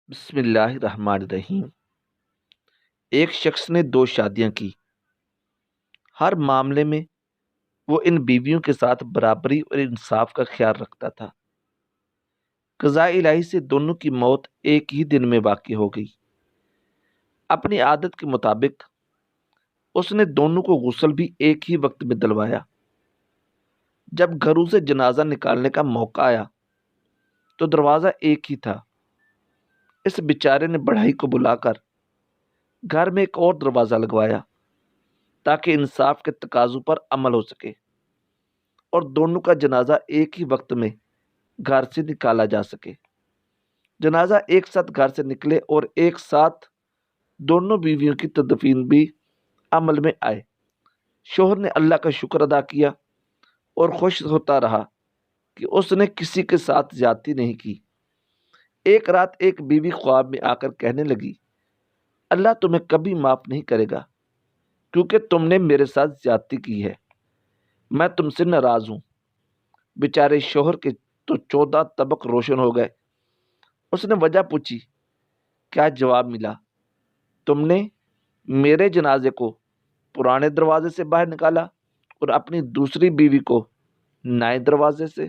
بسم اللہ الرحمن الرحیم۔ ایک شخص نے 2 شادیاں کی۔ ہر معاملے میں وہ ان بیویوں کے ساتھ برابری اور انصاف کا خیال رکھتا تھا۔ قضاء الہی سے دونوں کی موت ایک ہی دن میں واقع ہو گئی۔ اپنی عادت کے مطابق اس نے دونوں کو غسل بھی ایک ہی وقت میں دلوایا۔ جب گھروں سے جنازہ نکالنے کا موقع آیا تو دروازہ ایک ہی تھا۔ اس بیچارے نے بڑھائی کو بلا کر گھر میں ایک اور دروازہ لگوایا تاکہ انصاف کے تقاضوں پر عمل ہو سکے اور دونوں کا جنازہ ایک ہی وقت میں گھر سے نکالا جا سکے۔ جنازہ ایک ساتھ گھر سے نکلے اور ایک ساتھ دونوں بیویوں کی تدفین بھی عمل میں آئے۔ شوہر نے اللہ کا شکر ادا کیا اور خوش ہوتا رہا کہ اس نے کسی کے ساتھ زیادتی نہیں کی۔ ایک رات ایک بیوی خواب میں آ کر کہنے لگی، اللہ تمہیں کبھی معاف نہیں کرے گا کیونکہ تم نے میرے ساتھ زیادتی کی ہے۔ میں تم سے ناراض ہوں۔ بیچارے شوہر کے تو 14 طبق روشن ہو گئے۔ اس نے وجہ پوچھی۔ کیا جواب ملا؟ تم نے میرے جنازے کو پرانے دروازے سے باہر نکالا اور اپنی دوسری بیوی کو نئے دروازے سے۔